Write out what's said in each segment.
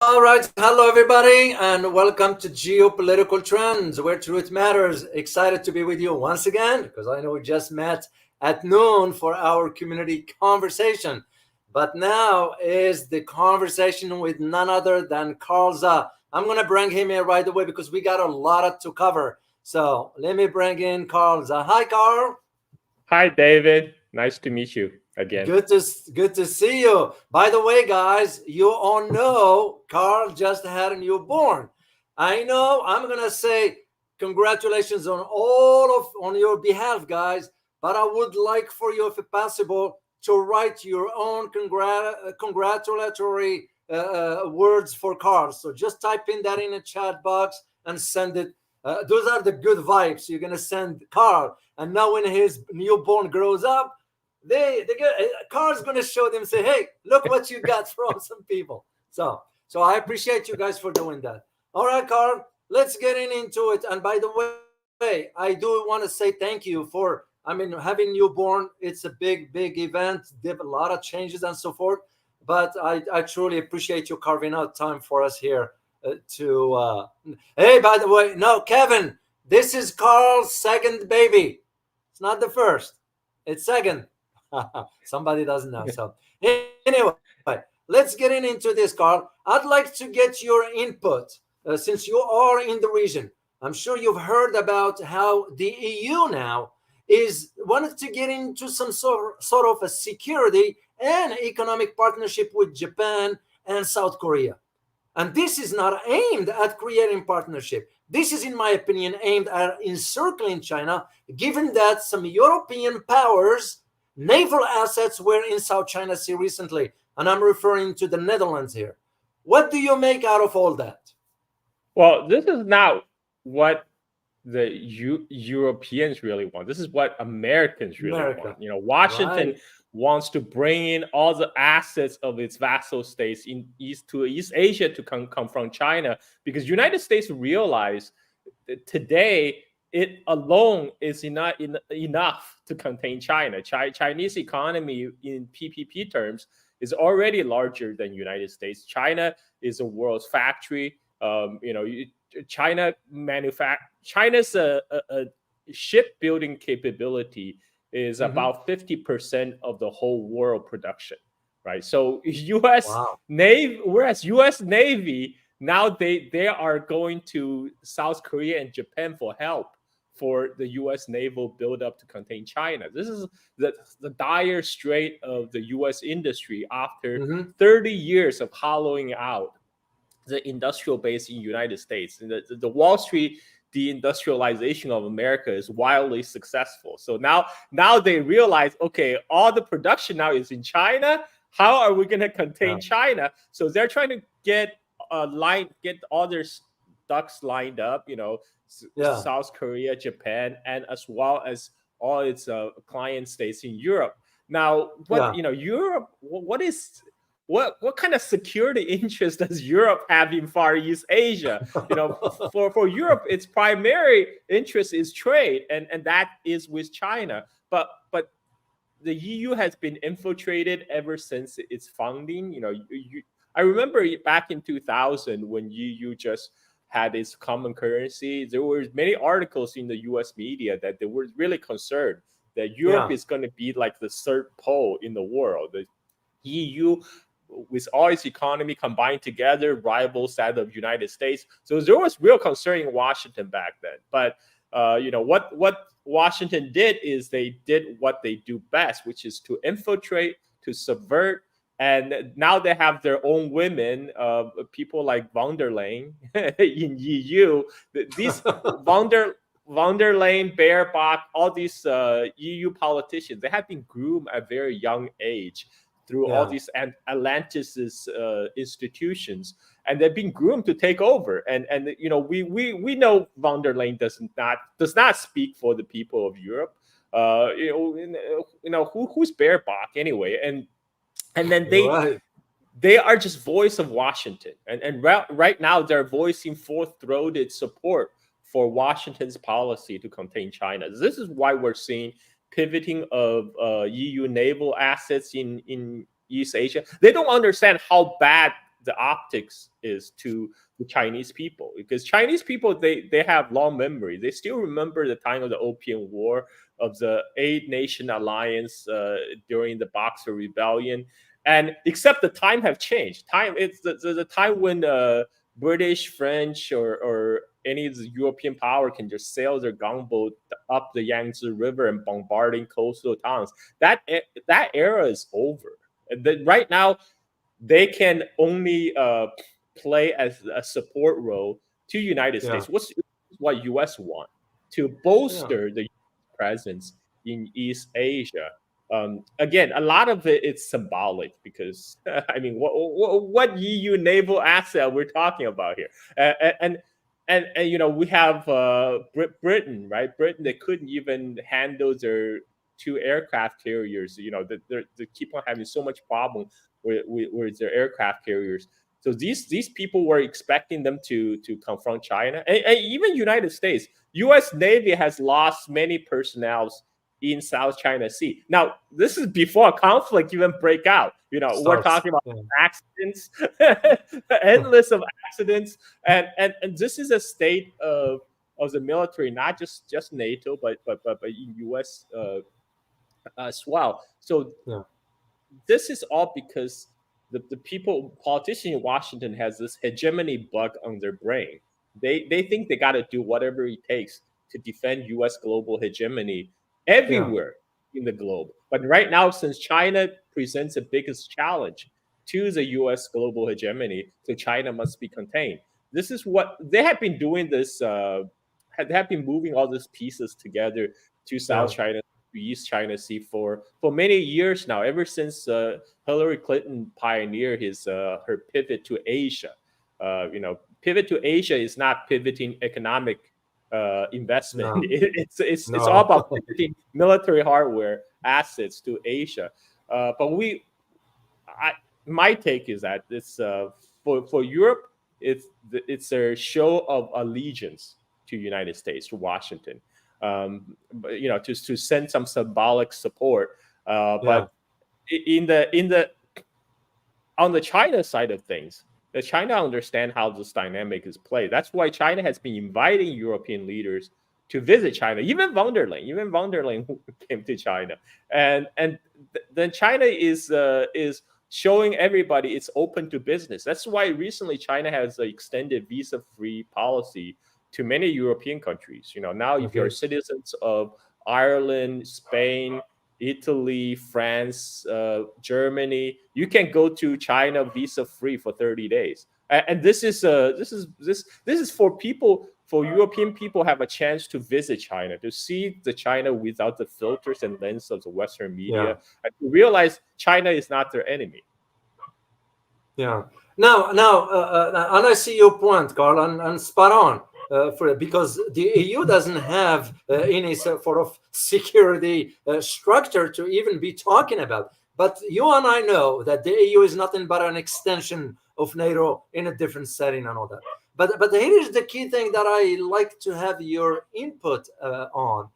All right, hello everybody, and welcome to Geopolitical Trends, where truth matters. Excited to be with you once again because I know we just met at noon for our community conversation. But now is the conversation with none other than Carl Za. I'm going to bring him in right away because we got a lot to cover. So let me bring in Carl Za. Hi, Carl. Hi, David. Nice to meet you again. Good to see you. By the way, guys, you all know Carl just had a newborn. I know I'm gonna say congratulations on your behalf, guys. But I would like for you, if possible, to write your own congratulatory words for Carl. So just type in that in a chat box and send it. Those are the good vibes you're gonna send Carl. And now when his newborn grows up, Carl's going to show them, say, hey, look what you got from some people. So I appreciate you guys for doing that. All right, Carl, let's get into it. And by the way, I do want to say thank you for, having newborn. It's a big event, did a lot of changes and so forth. But I truly appreciate you carving out time for us here hey, by the way, no, Kevin, this is Carl's second baby. It's not the first. It's second. Somebody doesn't know. So anyway, let's get into this, Carl. I'd like to get your input since you are in the region. I'm sure you've heard about how the EU now is wanted to get into some sort of a security and economic partnership with Japan and South Korea. And this is not aimed at creating partnership. This is, in my opinion, aimed at encircling China, given that some European powers naval assets were in South China Sea recently, and I'm referring to the Netherlands here. What do you make out of all that? Well, this is not what the Europeans really want. This is what Americans really America. want. Washington Right. wants to bring in all the assets of its vassal states in East Asia to confront China, because United States realize that today it alone is enough to contain China. Chinese economy in PPP terms is already larger than United States. China is a world's factory. China's a shipbuilding capability is Mm-hmm. about 50% of the whole world production, right? So U.S. Wow. Navy, whereas U.S. Navy now they are going to South Korea and Japan for help for the U.S. naval buildup to contain China. This is the dire strait of the U.S. industry after Mm-hmm. 30 years of hollowing out the industrial base in the United States. And the Wall Street deindustrialization of America is wildly successful. So now they realize, okay, all the production now is in China. How are we going to contain Yeah. China? So they're trying to get all their ducks lined up. Yeah. South Korea, Japan, and as well as all its client states in Europe. Now, Yeah. Europe? What kind of security interest does Europe have in Far East Asia? For Europe, its primary interest is trade, and that is with China. But the EU has been infiltrated ever since its founding. I remember back in 2000 when EU just had its common currency. There were many articles in the U.S. media that they were really concerned that Europe Yeah. is going to be like the third pole in the world. The EU, with all its economy combined together, rivals that of United States. So there was real concern in Washington back then. But what Washington did is they did what they do best, which is to infiltrate, to subvert, and now they have their own women, people like von der Leyen in EU. These von der Leyen, Baerbock, all these EU politicians, they have been groomed at a very young age through all Yeah. these Atlantis institutions, and they've been groomed to take over. And we know von der Leyen does not speak for the people of Europe. Who's Baerbock anyway? And then Right. they are just voice of Washington, and right now they're voicing full-throated support for Washington's policy to contain China. This is why we're seeing pivoting of EU naval assets in East Asia. They don't understand how bad the optics is to the Chinese people, because Chinese people, they have long memory. They still remember the time of the Opium War, of the Eight Nation Alliance during the Boxer Rebellion, and except the time have changed. It's the time when British, French, or any of the European power can just sail their gunboat up the Yangtze River and bombarding coastal towns. That era is over. Right now, they can only play as a support role to United Yeah. States. What U.S. want to Yeah. bolster the presence in East Asia. Again, a lot of it is symbolic, because I mean, what EU naval asset we're talking about here? And you know, we have Britain, right? Britain, they couldn't even handle their two aircraft carriers. You know, they keep on having so much problem with their aircraft carriers. So these people were expecting them to confront China, and even United States. U.S. Navy has lost many personnel in South China Sea. Now, this is before a conflict even break out. You know, we're Starts. talking about Yeah. accidents, endless of accidents, and this is a state of the military, not just NATO, but in U.S. As well. So Yeah. this is all because the politicians in Washington has this hegemony bug on their brain. They think they got to do whatever it takes to defend U.S. global hegemony Yeah. everywhere in the globe. But right now, since China presents the biggest challenge to the U.S. global hegemony, so China must be contained. This is what they have been doing. Have been moving all these pieces together to South Yeah. China, to East China Sea for many years now. Ever since Hillary Clinton pioneered her pivot to Asia. You know, pivot to Asia is not pivoting economic investment. No. It's all No. about pivoting military hardware assets to Asia. But my take is that it's for Europe, it's a show of allegiance to United States, to Washington. You know, to send some symbolic support. Yeah. But in the on the China side of things, the China understand how this dynamic is played. That's why China has been inviting European leaders to visit China. Even von der Leyen came to China, and then China is showing everybody it's open to business. That's why recently China has extended visa-free policy to many European countries. You know, now if you're Okay. citizens of Ireland, Spain, Italy, France, Germany, you can go to China visa free for 30 days. And this is for people, for European people have a chance to visit China, to see the China without the filters and lens of the Western Yeah. media, and to realize China is not their enemy. Yeah. And I see your point, Carl, and spot on. Because the EU doesn't have any sort of security structure to even be talking about. But you and I know that the EU is nothing but an extension of NATO in a different setting and all that. But here is the key thing that I like to have your input on,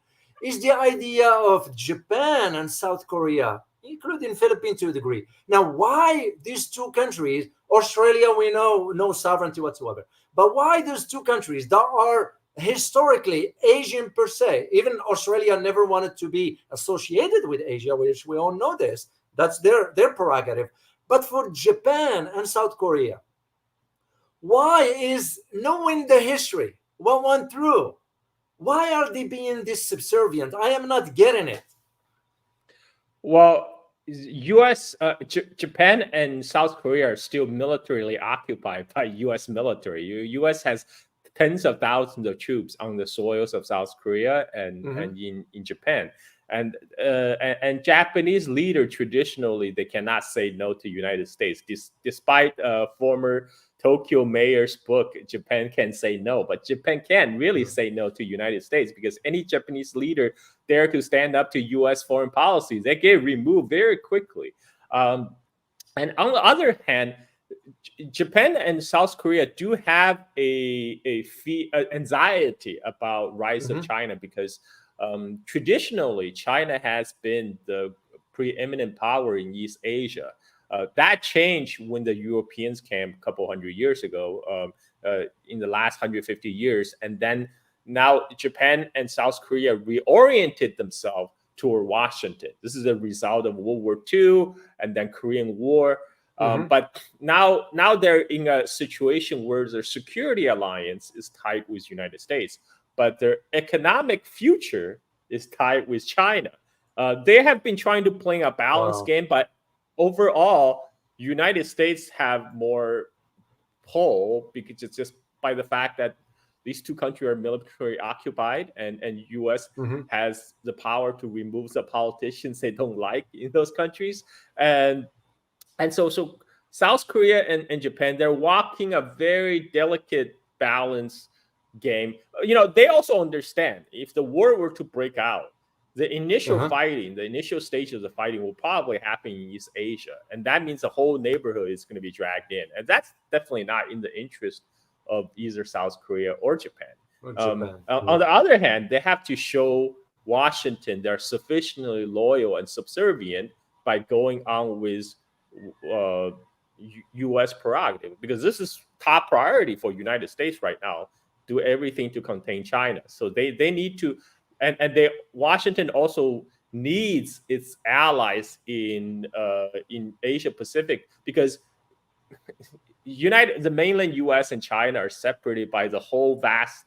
is the idea of Japan and South Korea, including Philippines to a degree. Now, why these two countries? Australia, we know, no sovereignty whatsoever. But why those two countries that are historically Asian per se? Even Australia never wanted to be associated with Asia, which we all know this. That's their prerogative. But for Japan and South Korea, why is, knowing the history, what went through, why are they being this subservient? I am not getting it. Well, Japan and South Korea are still militarily occupied by U.S. military. U.S. has tens of thousands of troops on the soils of South Korea and in Japan. And Japanese leader traditionally they cannot say no to United States. Despite former Tokyo mayor's book, Japan can say no, but Japan can't really say no to United States, because any Japanese leader dare to stand up to U.S. foreign policy, they get removed very quickly. And on the other hand, Japan and South Korea do have a anxiety about rise of China, because traditionally China has been the preeminent power in East Asia. That changed when the Europeans came a couple hundred years ago, in the last 150 years. And then now Japan and South Korea reoriented themselves toward Washington. This is a result of World War II and then Korean War. But now they're in a situation where their security alliance is tied with United States, but their economic future is tied with China. They have been trying to play a balanced game, but overall, United States have more pull because it's just by the fact that these two countries are military occupied, and U.S. has the power to remove the politicians they don't like in those countries, and so South Korea and Japan, they're walking a very delicate balance game. They also understand if the war were to break out, the initial fighting, the initial stage of the fighting will probably happen in East Asia. And that means the whole neighborhood is going to be dragged in. And that's definitely not in the interest of either South Korea or Japan. On the other hand, they have to show Washington they're sufficiently loyal and subservient by going on with U.S. prerogative, because this is top priority for United States right now. Do everything to contain China. So they need to, and Washington also needs its allies in Asia Pacific, because the mainland U.S. and China are separated by the whole vast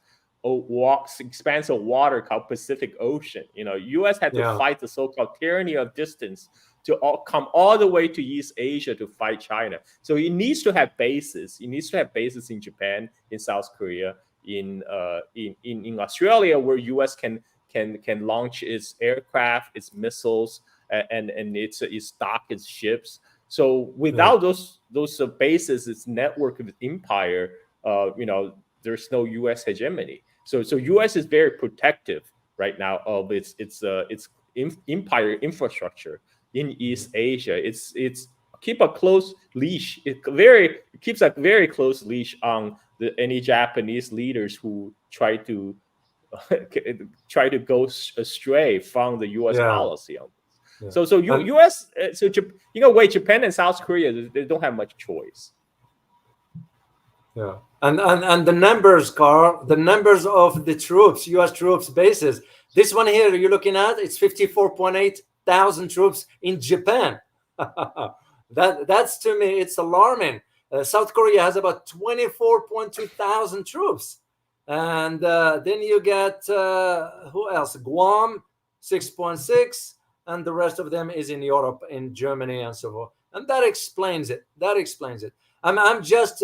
expanse of water called Pacific Ocean. U.S. had to fight the so-called tyranny of distance to come all the way to East Asia to fight China. So it needs to have bases. It needs to have bases in Japan, in South Korea, in Australia, where U.S. can launch its aircraft, its missiles, and its stock, its ships. So without those bases, its network of empire, there's no U.S. hegemony. So U.S. is very protective right now of its empire infrastructure in East Asia. It's keep a close leash. It keeps a very close leash on any Japanese leaders who try to go astray from the U.S. policy on this. So U.S. So Japan and South Korea, they don't have much choice. Yeah, and the numbers, Carl, the numbers of the troops, U.S. troops bases. This one here you're looking at, it's 54.8 thousand troops in Japan. That's to me, it's alarming. South Korea has about 24.2 thousand troops, and then you get who else? Guam, 6.6, and the rest of them is in Europe, in Germany, and so forth. And that explains it. I'm just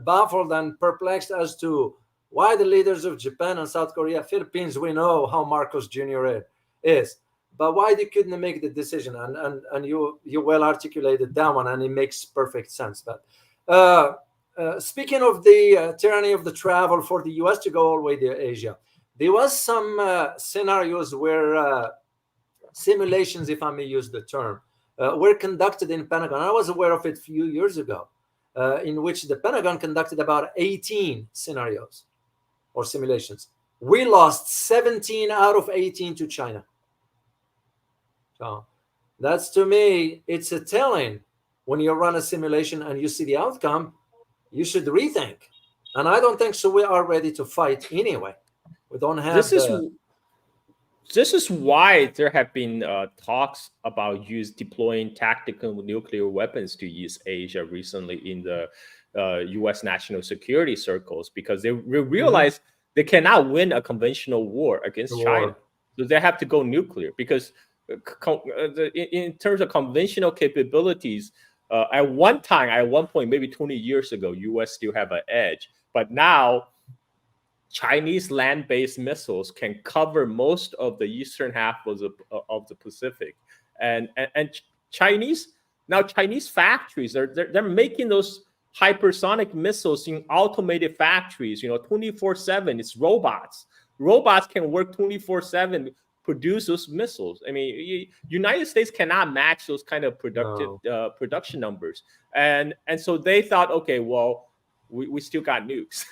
baffled and perplexed as to why the leaders of Japan and South Korea, Philippines, we know how Marcos Jr. is, but why they couldn't make the decision. And you well articulated that one, and it makes perfect sense. But speaking of the tyranny of the travel for the U.S. to go all the way to Asia, there was some scenarios where simulations, if I may use the term, were conducted in Pentagon. I was aware of it a few years ago, in which the Pentagon conducted about 18 scenarios or simulations. We lost 17 out of 18 to China. So that's, to me, it's a telling. When you run a simulation and you see the outcome, you should rethink. And I don't think so. We are ready to fight anyway. We don't have This is why there have been talks about deploying tactical nuclear weapons to East Asia recently in the U.S. national security circles, because they realize they cannot win a conventional war against China. So they have to go nuclear, because in terms of conventional capabilities, at one point, maybe 20 years ago, U.S. still have an edge. But now Chinese land-based missiles can cover most of the eastern half of the Pacific, and Chinese factories they're making those hypersonic missiles in automated factories. 24/7. It's robots. Robots can work 24/7, produce those missiles. I mean, United States cannot match those kind of production numbers, and so they thought, okay, well, we still got nukes.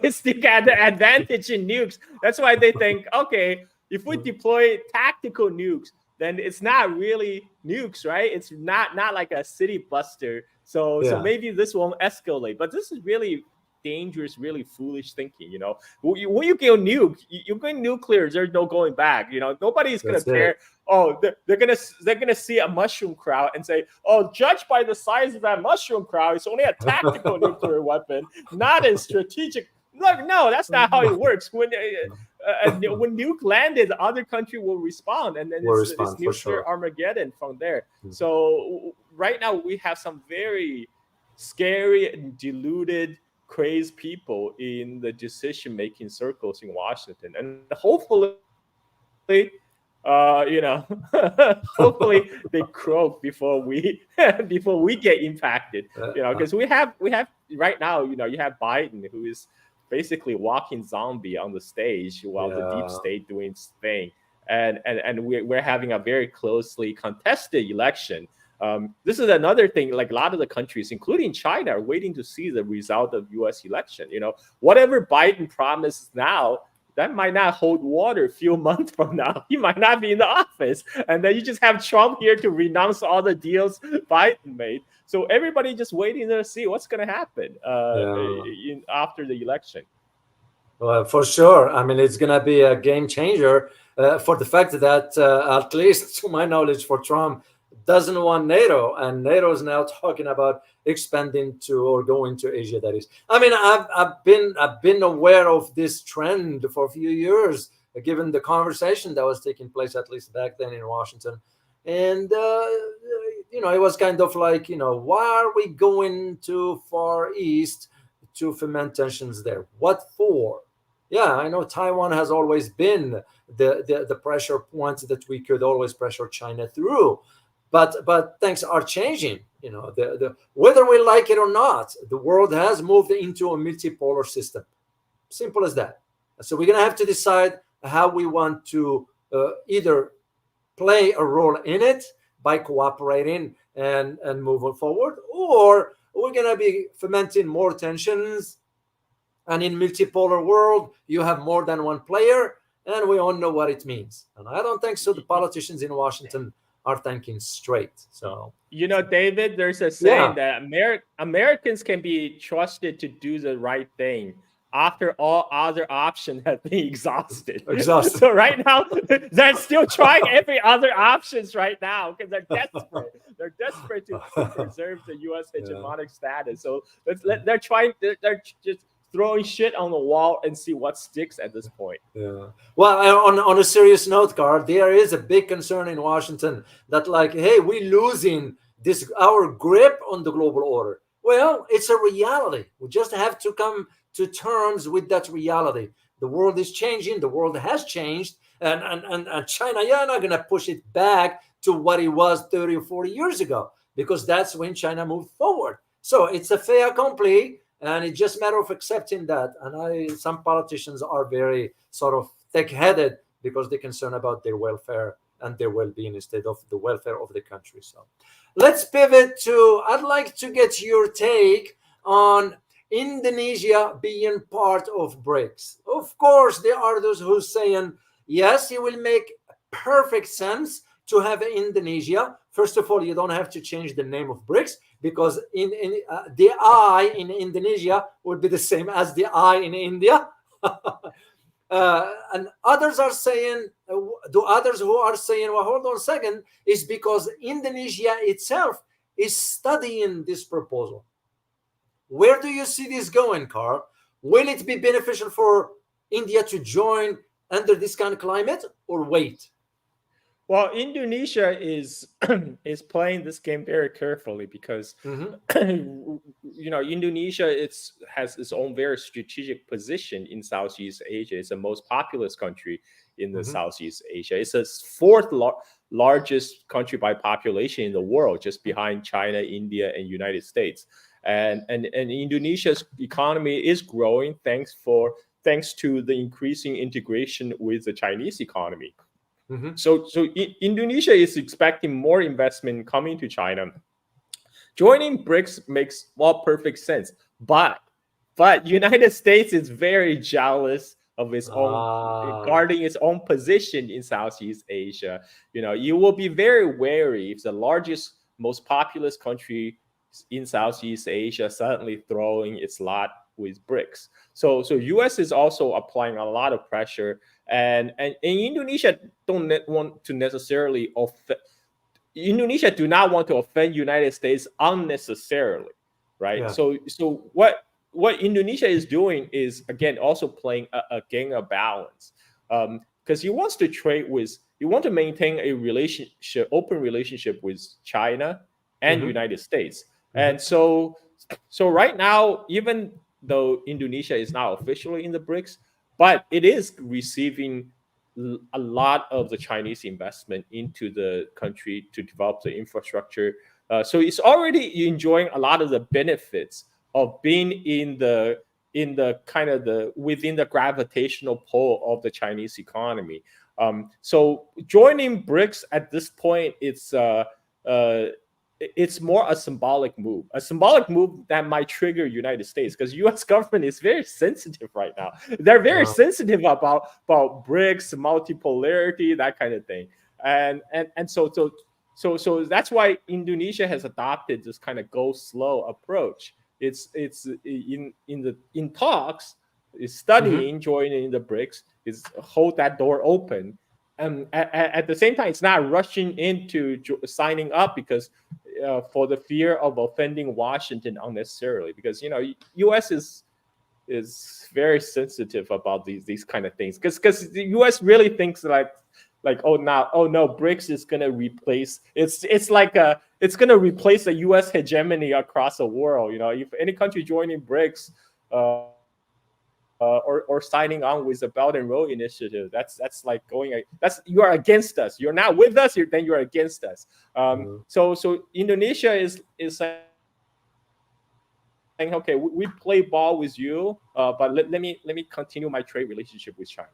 We still got the advantage in nukes. That's why they think, okay, if we deploy tactical nukes, then it's not really nukes, right? It's not like a city buster. So Yeah. maybe this won't escalate. But this is really dangerous, really foolish thinking. When you go nuke, you're going nuclear. There's no going back. Nobody's gonna That's care. it. Oh, they're gonna see a mushroom crowd and say, oh, judged by the size of that mushroom crowd, it's only a tactical nuclear weapon, not a strategic. Look, no, that's not how it works. When nuke landed, the other country will respond, and then Will it's respond, for nuclear sure. Armageddon from there. So right now we have some very scary and deluded, crazed people in the decision-making circles in Washington, and hopefully, hopefully they croak before we before we get impacted. Because we have right now, you have Biden, who is basically walking zombie on the stage while the deep Yeah. state doing its thing, and we're having a very closely contested election. This is another thing. Like a lot of the countries, including China, are waiting to see the result of U.S. election. Whatever Biden promises now, that might not hold water a few months from now. He might not be in the office, and then you just have Trump here to renounce all the deals Biden made. So everybody just waiting to see what's going to happen after the election. Well, for sure. I mean, it's going to be a game changer for the fact that, at least to my knowledge, for Trump, doesn't want NATO, and NATO is now talking about expanding to or going to Asia. That is, I mean, I've been aware of this trend for a few years, given the conversation that was taking place, at least back then in Washington, and it was kind of like, why are we going too far east to foment tensions there? What for? Yeah, I know Taiwan has always been the pressure point that we could always pressure China through. But things are changing. Whether we like it or not, the world has moved into a multipolar system. Simple as that. So we're gonna have to decide how we want to either play a role in it by cooperating and moving forward, or we're gonna be fomenting more tensions. And in multipolar world, you have more than one player, and we all know what it means. And I don't think so. The politicians in Washington are thinking straight. So David, there's a saying that Americans can be trusted to do the right thing after all other options have been exhausted. So right now, they're still trying every other options right now because they're desperate. They're desperate to preserve the U.S. hegemonic status. So they're just throwing shit on the wall and see what sticks at this point. Yeah. Well, on a serious note, Carl, there is a big concern in Washington that, like, hey, we're losing our grip on the global order. Well, it's a reality. We just have to come to terms with that reality. The world is changing. The world has changed, and China, you're not gonna push it back to what it was 30 or 40 years ago, because that's when China moved forward. So it's a fait accompli. And it's just a matter of accepting that. And some politicians are very sort of thick-headed because they're concerned about their welfare and their well-being instead of the welfare of the country. So let's pivot I'd like to get your take on Indonesia being part of BRICS. Of course, there are those who are saying, yes, it will make perfect sense to have Indonesia. First of all, you don't have to change the name of BRICS, because the I in Indonesia would be the same as the I in India. And others are saying, others who are saying, well, hold on a second, is because Indonesia itself is studying this proposal. Where do you see this going, Carl? Will it be beneficial for India to join under this kind of climate, or wait? Well, Indonesia is playing this game very carefully because Indonesia has its own very strategic position in Southeast Asia. It's the most populous country in the Southeast Asia. It's the fourth largest country by population in the world, just behind China, India, and United States. And Indonesia's economy is growing thanks to the increasing integration with the Chinese economy. So Indonesia is expecting more investment coming to China. Joining BRICS makes perfect sense, but United States is very jealous of its own, Ah, guarding its own position in Southeast Asia. You will be very wary if the largest, most populous country in Southeast Asia suddenly throwing its lot with BRICS. So US is also applying a lot of pressure, and Indonesia don't want to necessarily Indonesia do not want to offend United States unnecessarily, right? yeah. So what Indonesia is doing is, again, also playing a game of balance, because he wants to maintain a open relationship with China and Hmm. United States, Hmm. and so right now, even though Indonesia is not officially in the BRICS, but it is receiving a lot of the Chinese investment into the country to develop the infrastructure. So it's already enjoying a lot of the benefits of being in the kind of the within the gravitational pull of the Chinese economy. So joining BRICS at this point, uh, it's more a symbolic move that might trigger United States, because U.S. government is very sensitive right now. They're very Wow. sensitive about BRICS, multipolarity, that kind of thing, and so that's why Indonesia has adopted this kind of go slow approach. It's in talks, is Hmm. studying joining the BRICS, is hold that door open, and at the same time, it's not rushing into signing up, because for the fear of offending Washington unnecessarily, because U.S. is very sensitive about these kind of things, because the U.S. really thinks like, oh no, BRICS is gonna replace, it's gonna replace the U.S. hegemony across the world. If any country joining BRICS, or signing on with the Belt and Road Initiative, that's like that's, you are against us. You're not with us. Then you're against us. So Indonesia is saying, okay, we play ball with you, but let me continue my trade relationship with China.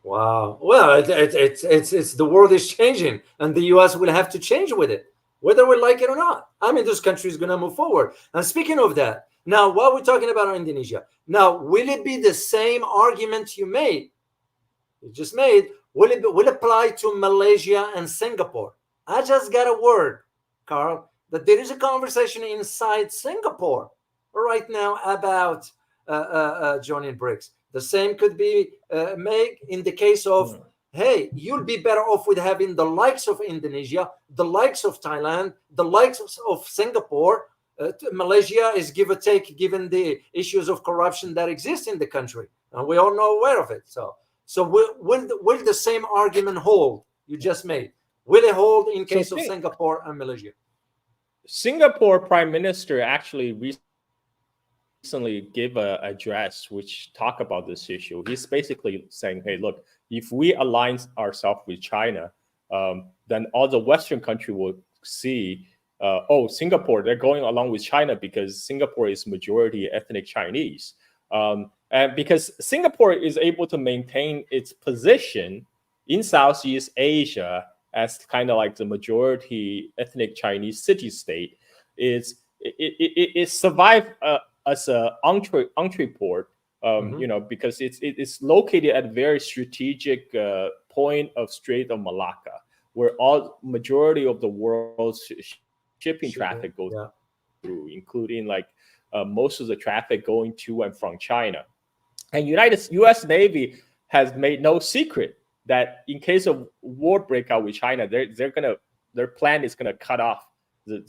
Wow. Well, it's the world is changing, and the U.S. will have to change with it, whether we like it or not. I mean, this country is going to move forward. And speaking of that, now while we're talking about Indonesia, now will it be the same argument you just made? Will apply to Malaysia and Singapore? I just got a word, Carl, that there is a conversation inside Singapore right now about joining BRICS. The same could be made in the case of, Hmm. hey, you'll be better off with having the likes of Indonesia, the likes of Thailand, the likes of Singapore. Malaysia is give or take, given the issues of corruption that exist in the country, and we all know aware of it. So will the same argument hold you just made? Will it hold in So case of Singapore and Malaysia? Singapore Prime Minister actually recently gave a address which talk about this issue. He's basically saying, "Hey, look, if we align ourselves with China, then all the Western country will see, oh, Singapore, they're going along with China because Singapore is majority ethnic Chinese, and because Singapore is able to maintain its position in Southeast Asia as kind of like the majority ethnic Chinese city state, it survived as a entry port, Mm-hmm. because it's located at a very strategic point of Strait of Malacca, where all majority of the world's shipping traffic goes Shipping, through, yeah. including like most of the traffic going to and from China. And U.S. Navy has made no secret that in case of war breakout with China, their plan is gonna cut off Yeah.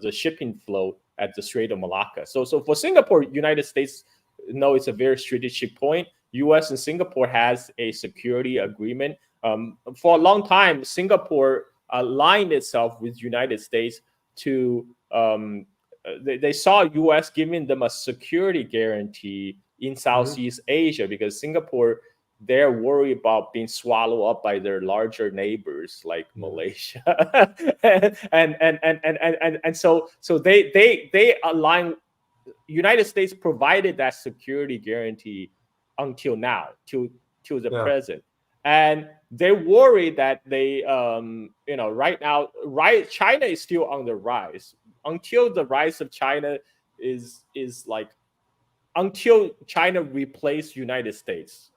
the shipping flow at the Strait of Malacca. So for Singapore, United States know it's a very strategic point. U.S. and Singapore has a security agreement. For a long time, Singapore aligned itself with United States to they saw U.S. giving them a security guarantee in Mm-hmm. Southeast Asia, because Singapore, they're worried about being swallowed up by their larger neighbors like Yeah. Malaysia, and so they align. United States provided that security guarantee until now, till the Yeah. present, and they worry that right now, China is still on the rise. Until the rise of China is like until China replaced United States,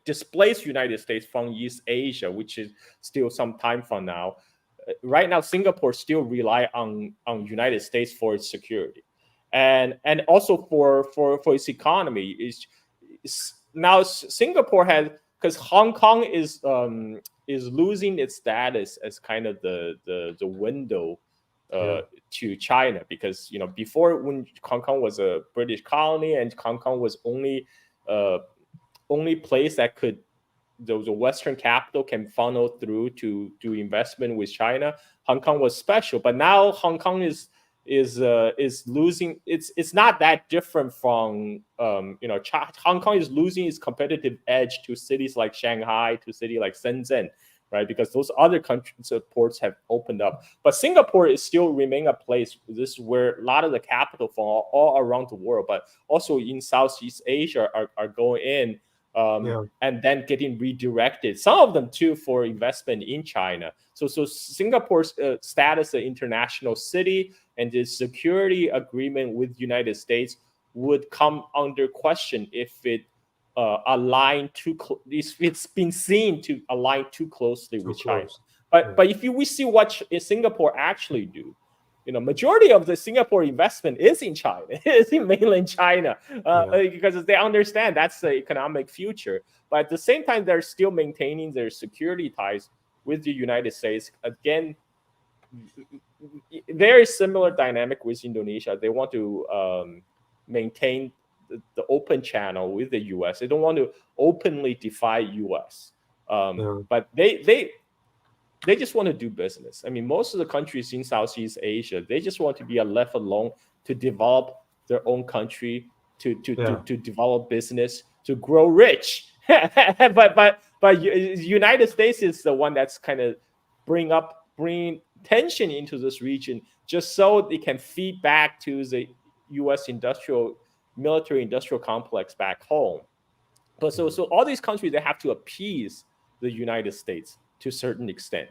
displaced United States from East Asia, which is still some time from now. Right now, Singapore still rely on United States for its security, and also for its economy. Now Singapore has, because Hong Kong is losing its status as kind of the window to China, because before, when Hong Kong was a British colony and Hong Kong was only place that could the Western capital can funnel through to do investment with China, Hong Kong was special. But now Hong Kong is losing. It's not that different from Hong Kong is losing its competitive edge to cities like Shanghai, to city like Shenzhen, right? Because those other countries ports have opened up. But Singapore is still remain a place. This is where a lot of the capital from all around the world, but also in Southeast Asia are going in. And then getting redirected, some of them too, for investment in China. So Singapore's status as an international city and the security agreement with the United States would come under question if it aligned it's been seen to align too closely with China. But if we see what Singapore actually do, majority of the Singapore investment is in China, is in mainland China, because they understand that's the economic future. But at the same time, they're still maintaining their security ties with the United States. Again, very similar dynamic with Indonesia. They want to maintain the open channel with the U.S. They don't want to openly defy U.S. But they just want to do business. I mean, most of the countries in Southeast Asia, they just want to be left alone to develop their own country, to develop business, to grow rich. but United States is the one that's kind of bring tension into this region, just so they can feed back to the U.S. military industrial complex back home. But so all these countries, they have to appease the United States to a certain extent,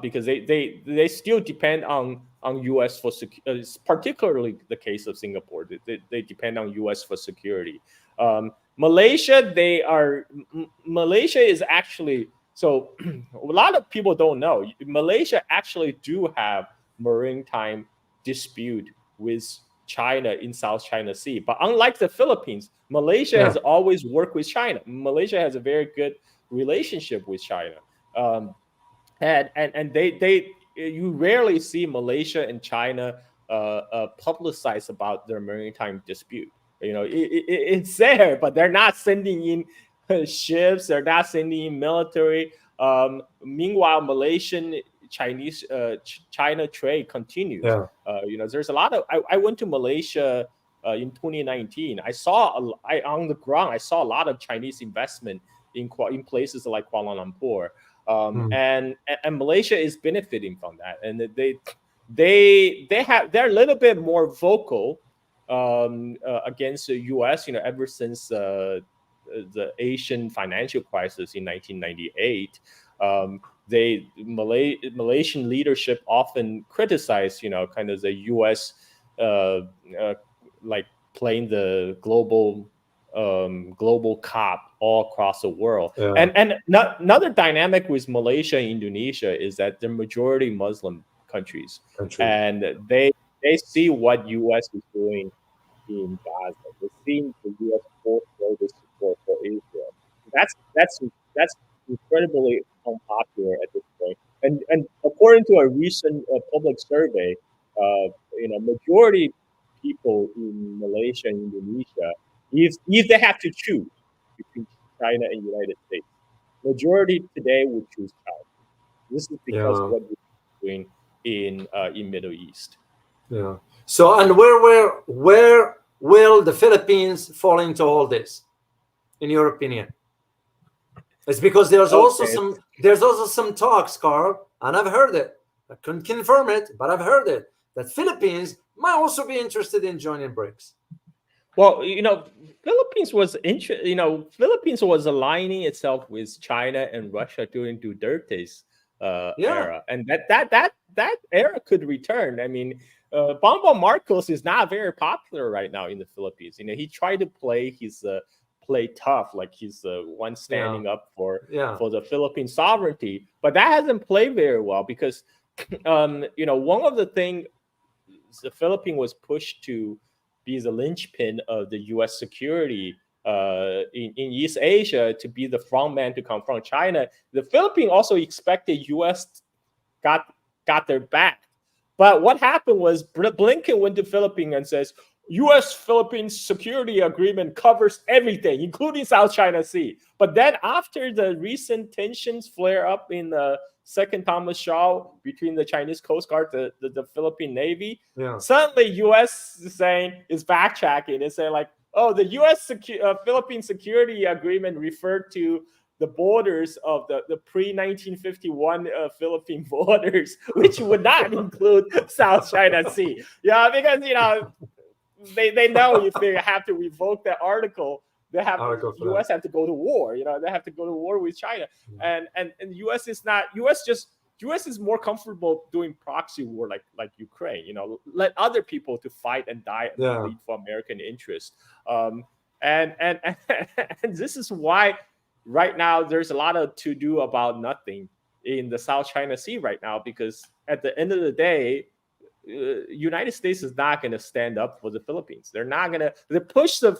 because they still depend on U.S. for security. Particularly the case of Singapore, they depend on U.S. for security. Malaysia is actually, so a lot of people don't know, Malaysia actually do have maritime dispute with China in South China Sea. But unlike the Philippines, Malaysia has always worked with China. Malaysia has a very good relationship with China. And you rarely see Malaysia and China publicize about their maritime dispute. It's there, but they're not sending in ships. They're not sending in military. Meanwhile, Malaysian Chinese China trade continues. There's a lot of. I went to Malaysia in 2019. I saw on the ground. I saw a lot of Chinese investment in places like Kuala Lumpur. And Malaysia is benefiting from that, and they're a little bit more vocal against the U.S. Ever since the Asian financial crisis in 1998, Malaysian leadership often criticize kind of the U.S. Like playing the global cop all across the world. And another dynamic with Malaysia and Indonesia is that they're majority Muslim countries. And they see what U.S. is doing in Gaza. They see the U.S. force support for Israel. That's incredibly unpopular at this point. And according to a recent public survey, majority people in Malaysia and Indonesia, if they have to choose between China and United States, majority today would choose China. This is because of what we're doing in Middle East. So, and where will the Philippines fall into all this, in your opinion? It's because there's also some talks, Carl, and I've heard it. I couldn't confirm it, but I've heard it, that Philippines might also be interested in joining BRICS. Well, Philippines was aligning itself with China and Russia during Duterte's era, and that era could return. I mean, Bongbong Marcos is not very popular right now in the Philippines. He tried to play his play tough, like he's the one standing up for the Philippine sovereignty, but that hasn't played very well because one of the things the Philippines was pushed to be the linchpin of the U.S. security in East Asia, to be the front man to confront China. The Philippines also expected U.S. got their back. But what happened was Blinken went to Philippines and says, U.S.-Philippines security agreement covers everything, including South China Sea. But then after the recent tensions flare up in the Second Thomas Shaw between the Chinese Coast Guard, the Philippine Navy, suddenly U.S. is backtracking and saying like, oh, the U.S. Philippine security agreement referred to the borders of the pre-1951 Philippine borders, which would not include South China Sea. Because they know if they have to revoke that article, they have U.S. have to go to war. They have to go to war with China, and U.S. is not. U.S. is more comfortable doing proxy war like Ukraine. Let other people to fight and die and lead for American interest. And this is why right now there's a lot of to do about nothing in the South China Sea right now, because at the end of the day, United States is not going to stand up for the Philippines. They're not going to push the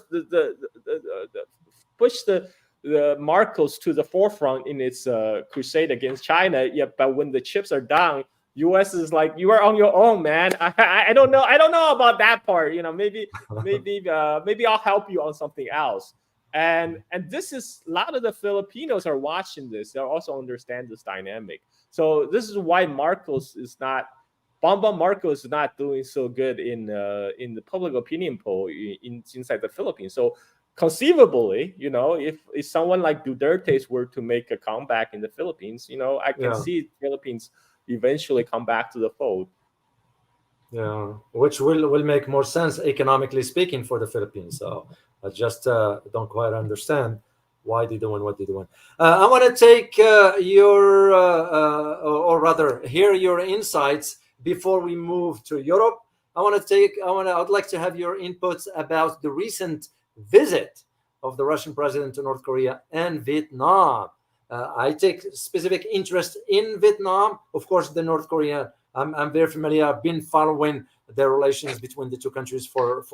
Marcos to the forefront in its crusade against China. But when the chips are down, U.S. is like, you are on your own, man. I don't know about that part. Maybe I'll help you on something else. And this is, a lot of the Filipinos are watching this. They also understand this dynamic. So this is why Bongbong Marcos is not doing so good in the public opinion poll inside the Philippines. So conceivably, if someone like Duterte were to make a comeback in the Philippines, I can see Philippines eventually come back to the fold. Yeah, which will make more sense economically speaking for the Philippines. So I just don't quite understand why they're doing what they're doing. I want to take your, or rather, hear your insights before we move to Europe. I'd like to have your inputs about the recent visit of the Russian president to North Korea and Vietnam. I take specific interest in Vietnam. Of course, the North Korea, I'm very familiar. I've been following the relations between the two countries for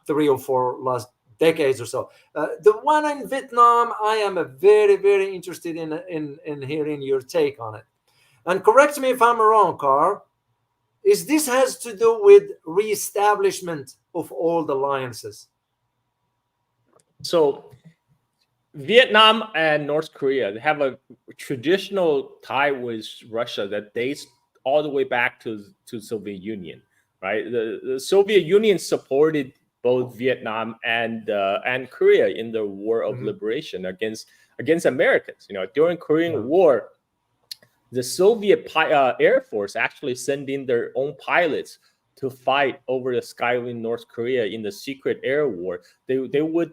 3 or 4 last decades or so. The one in Vietnam, I am very, very interested in hearing your take on it. And correct me if I'm wrong, Carl. This has to do with reestablishment of old alliances? So Vietnam and North Korea, they have a traditional tie with Russia that dates all the way back to Soviet Union, right? The Soviet Union supported both Vietnam and Korea in the War of Liberation against Americans. During Korean War, the Soviet Air Force actually sent in their own pilots to fight over the sky in North Korea in the secret air war. They would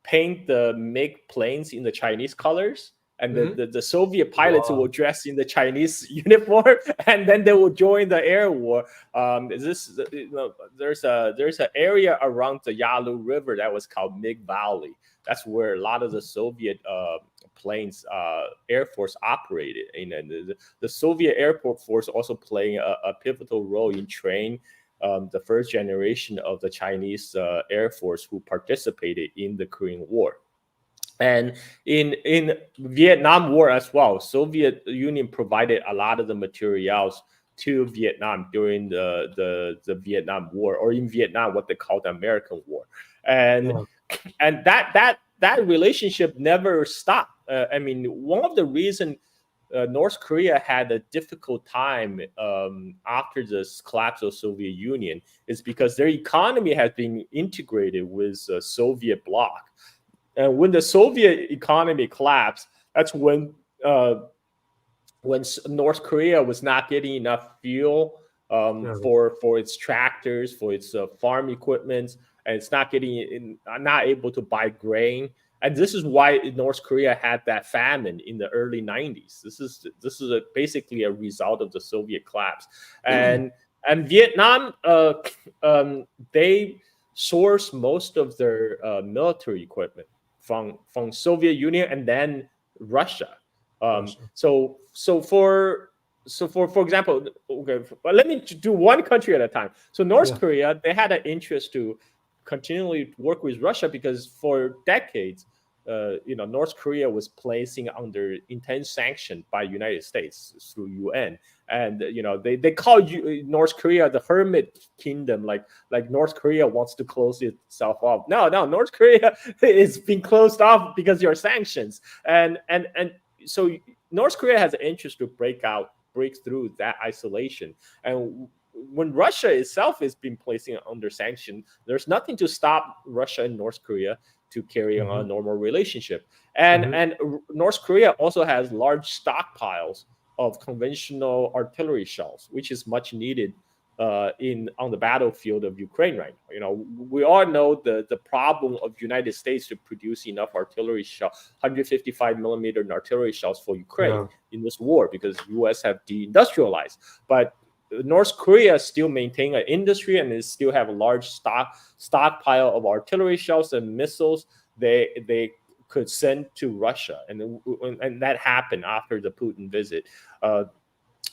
paint the MiG planes in the Chinese colors, and the Soviet pilots will dress in the Chinese uniform, and then they will join the air war. There's an area around the Yalu River that was called MiG Valley. That's where a lot of the Soviet planes, Air Force operated. And the Soviet Air Force also playing a pivotal role in training the first generation of the Chinese Air Force who participated in the Korean War. And in Vietnam War as well, Soviet Union provided a lot of the materials to Vietnam during the Vietnam War, or in Vietnam, what they call the American War. And that relationship never stopped. One of the reasons North Korea had a difficult time after the collapse of Soviet Union is because their economy has been integrated with the Soviet bloc. And when the Soviet economy collapsed, that's when North Korea was not getting enough fuel for its tractors, for its farm equipment, and it's not able to buy grain. And this is why North Korea had that famine in the early 90s. This is basically a result of the Soviet collapse. And And Vietnam, they source most of their military equipment from Soviet Union and then Russia. Russia. For example, okay, but let me do one country at a time. So North Yeah. Korea, they had an interest to continually work with Russia because for decades, North Korea was placing under intense sanction by United States through UN, and they call North Korea the hermit kingdom, like North Korea wants to close itself off. No, North Korea is being closed off because your sanctions, and so North Korea has an interest to break through that isolation. And when Russia itself has been placing under sanction, there's nothing to stop Russia and North Korea to carry on a normal relationship. And North Korea also has large stockpiles of conventional artillery shells, which is much needed on the battlefield of Ukraine right now. We all know the problem of United States to produce enough artillery shell, 155 millimeter artillery shells for Ukraine in this war because U.S. have deindustrialized. But North Korea still maintain an industry and they still have a large stockpile of artillery shells and missiles they could send to Russia, and that happened after the Putin visit.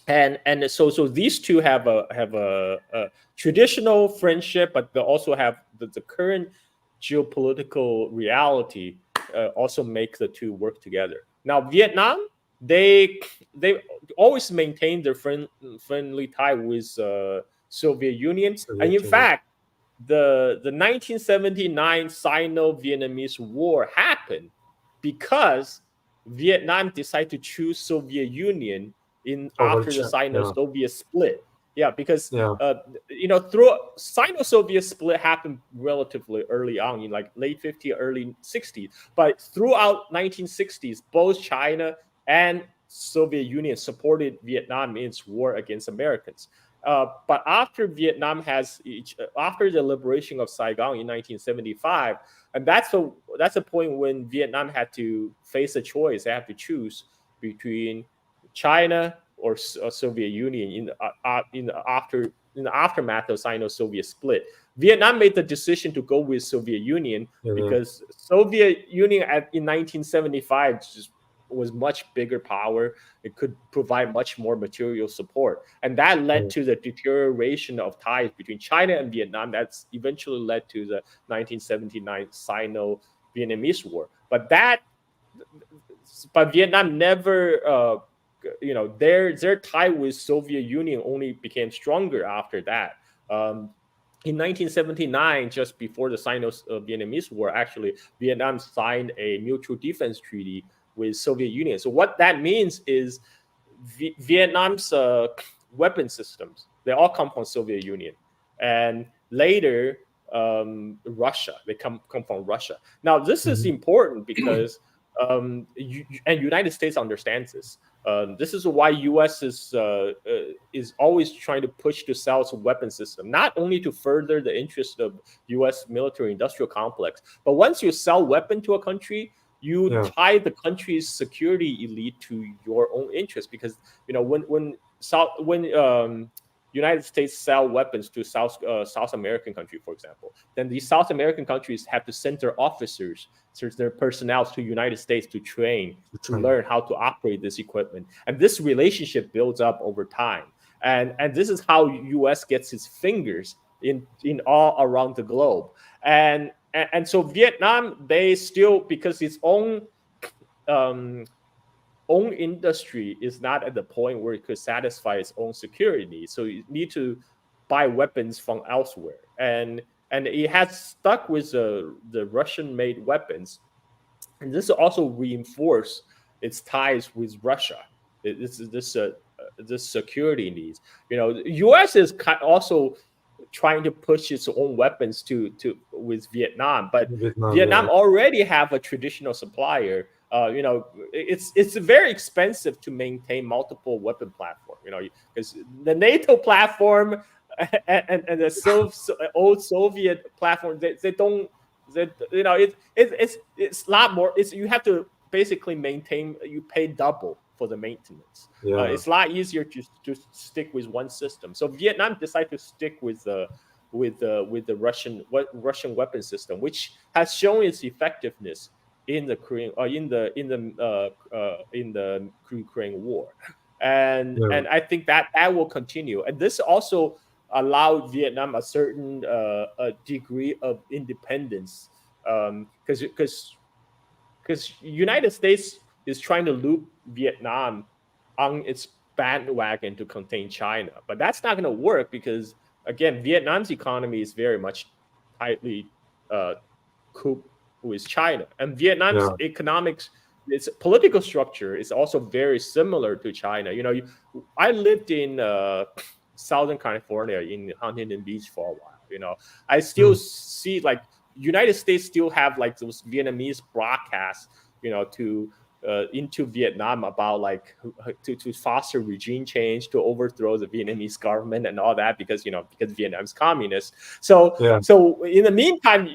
And so these two have a traditional friendship, but they also have the current geopolitical reality also make the two work together. Now Vietnam, they always maintain their friendly tie with Soviet Union, and in fact, the 1979 Sino-Vietnamese War happened because Vietnam decided to choose Soviet Union after the Sino-Soviet split. Yeah, because through Sino-Soviet split happened relatively early on in like late 50s, early 60s. But throughout 1960s, both China and Soviet Union supported Vietnam in its war against Americans. But after after the liberation of Saigon in 1975, and that's a point when Vietnam had to face a choice. They have to choose between China or Soviet Union in the aftermath of Sino-Soviet split. Vietnam made the decision to go with Soviet Union because Soviet Union in 1975 just was much bigger power. It could provide much more material support, and that led to the deterioration of ties between China and Vietnam. That's eventually led to the 1979 Sino-Vietnamese War. But Vietnam never, their tie with Soviet Union only became stronger after that. In 1979, just before the Sino-Vietnamese War, actually, Vietnam signed a mutual defense treaty with Soviet Union. So what that means is Vietnam's weapon systems, they all come from Soviet Union. And later, Russia, they come from Russia. Now, this is important because, and United States understands this. This is why U.S. is always trying to push to sell its weapon system, not only to further the interest of U.S. military-industrial complex, but once you sell weapon to a country, you tie the country's security elite to your own interest. Because when United States sell weapons to South American country, for example, then these South American countries have to send their officers, their personnel to United States to train, to learn how to operate this equipment. And this relationship builds up over time. And this is how U.S. gets its fingers in all around the globe. And so Vietnam, they still, because its own industry is not at the point where it could satisfy its own security needs. So you need to buy weapons from elsewhere. And it has stuck with the Russian-made weapons. And this also reinforced its ties with Russia. This security needs. The U.S. is also trying to push its own weapons with Vietnam, but Vietnam already have a traditional supplier. It's very expensive to maintain multiple weapon platform. Because the NATO platform and the old Soviet platform, they don't. It's a lot more. You have to basically maintain. You pay double for the maintenance. Yeah. It's a lot easier to stick with one system. So Vietnam decided to stick with the Russian weapon system, which has shown its effectiveness in the Korean in the Ukraine war, and Yeah. I think that will continue. And this also allowed Vietnam a certain a degree of independence, because United States is trying to loop Vietnam on its bandwagon to contain China, but that's not going to work because again, Vietnam's economy is very much tightly uh, cooped with China, and Vietnam's Yeah. economics, its political structure is also very similar to China. I lived in Southern California in Huntington Beach for a while. I still see like United States still have like those Vietnamese broadcasts, to into Vietnam about like to foster regime change, to overthrow the Vietnamese government and all that because Vietnam's communist. So Yeah. in the meantime,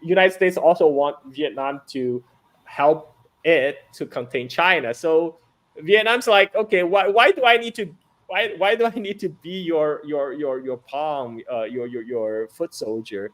United States also want Vietnam to help it to contain China. So Vietnam's like, okay, why do I need to why do I need to be your palm, your foot soldier?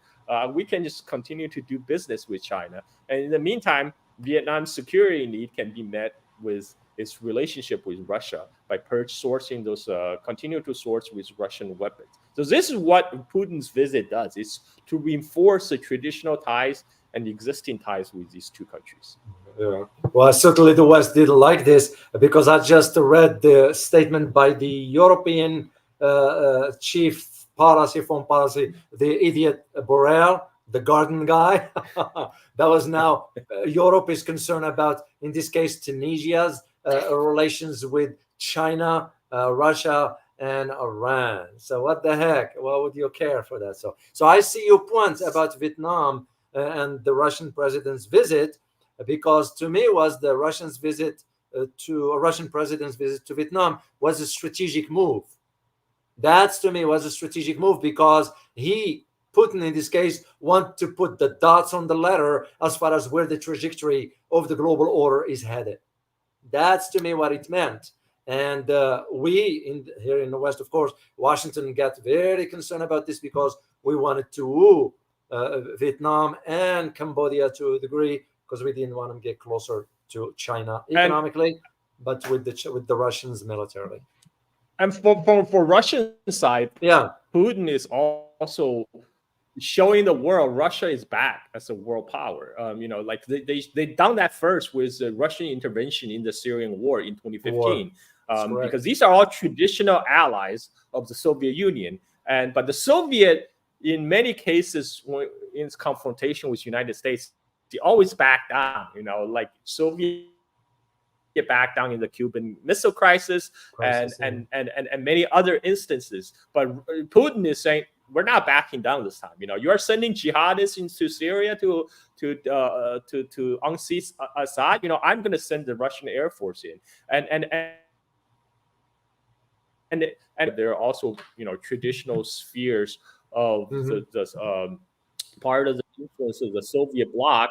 We can just continue to do business with China. And in the meantime, Vietnam's security need can be met with its relationship with Russia by sourcing those, continue to source with Russian weapons. So this is what Putin's visit does: is to reinforce the traditional ties and the existing ties with these two countries. Yeah. Well, certainly the West didn't like this because I just read the statement by the European chief foreign policy, the idiot Borrell, the garden guy. That was now Europe is concerned about, in this case, Tunisia's relations with China, Russia, and Iran. So what the heck? Why would you care for that? So I see your point about Vietnam and the Russian president's visit, because to me was the Russian president's visit to Vietnam was a strategic move. That to me was a strategic move because Putin in this case want to put the dots on the letter as far as where the trajectory of the global order is headed. That's to me what it meant. And here in the West, of course, Washington got very concerned about this because we wanted to woo Vietnam and Cambodia to a degree, because we didn't want them to get closer to China economically, but with the Russians militarily. And for Russian side, yeah, Putin is also showing the world Russia is back as a world power. Like they done that first with the Russian intervention in the Syrian war in 2015, because these are all traditional allies of the Soviet Union. But the Soviet, in many cases, when in its confrontation with United States, they always back down. Like Soviet back down in the Cuban Missile Crisis and many other instances. But Putin is saying, we're not backing down this time. You are sending jihadists into Syria to unseat Assad. I'm going to send the Russian Air Force in, and there are also traditional spheres of the part of the influence of the Soviet bloc.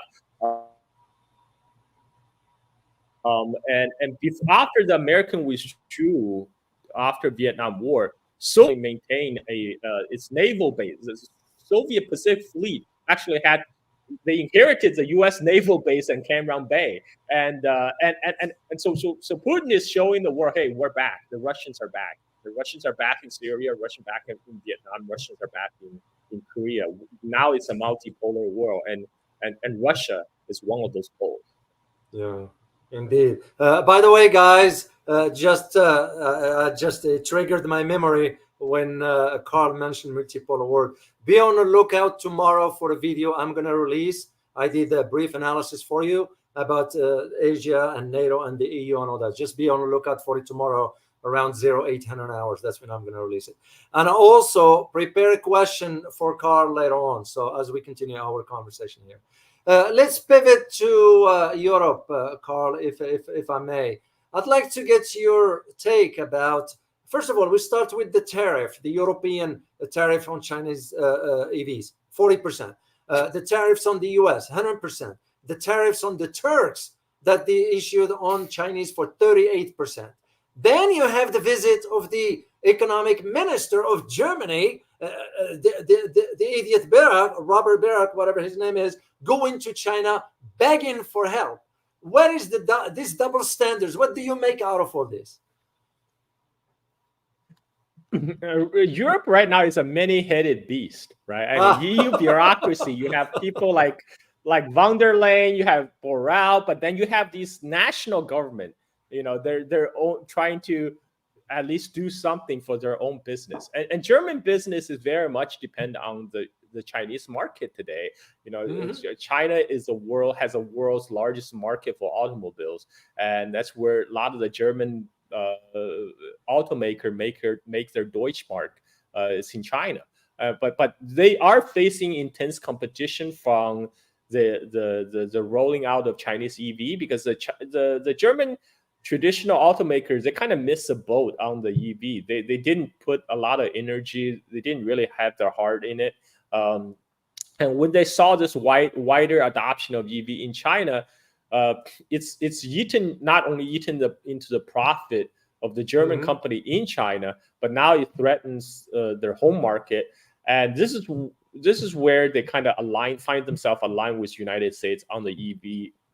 After the American withdrew after Vietnam War, Soviet maintained its naval base. The Soviet Pacific Fleet actually they inherited the U.S. naval base in Cam Ranh Bay, and so Putin is showing the world, hey, we're back. The Russians are back. The Russians are back in Syria. Russians back in Vietnam. Russians are back in Korea. Now it's a multipolar world, and Russia is one of those poles. Yeah. Indeed. By the way, guys, just triggered my memory when Carl mentioned multipolar world. Be on the lookout tomorrow for a video I'm going to release. I did a brief analysis for you about Asia and NATO and the EU and all that. Just be on the lookout for it tomorrow around 0800 hours. That's when I'm going to release it. And also prepare a question for Carl later on. So as we continue our conversation here. Let's pivot to Europe, Carl, if I may. I'd like to get your take about, first of all, we start with the tariff, the European tariff on Chinese EVs, 40%. The tariffs on the US, 100%. The tariffs on the Turks that they issued on Chinese for 38%. Then you have the visit of the economic minister of Germany, the idiot Barak, Robert Barak, whatever his name is, going to China begging for help. Where is this double standards? What do you make out of all this? Europe right now is a many-headed beast, right? I mean, EU bureaucracy. You have people like von der Leyen, you have Borrell, but then you have these national government. You know, they're trying to at least do something for their own business. And German business is very much dependent on the Chinese market today. You know, China has the world's largest market for automobiles, and that's where a lot of the German automaker make their Deutschmark is in China. But they are facing intense competition from the rolling out of Chinese EV, because the German traditional automakers, they kind of missed the boat on the EV. They didn't put a lot of energy. They didn't really have their heart in it. And when they saw this wider adoption of EV in China, it's not only eaten into the profit of the German company in China, but now it threatens their home market. And this is where they kind of find themselves aligned with United States on the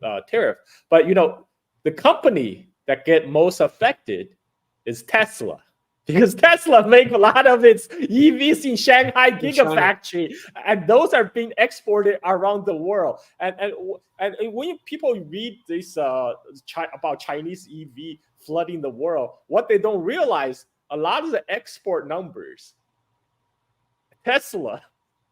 EV tariff. But you know, the company that get most affected is Tesla, because Tesla make a lot of its EVs in Shanghai Gigafactory, and those are being exported around the world. And when people read this about Chinese EV flooding the world, what they don't realize, a lot of the export numbers, Tesla,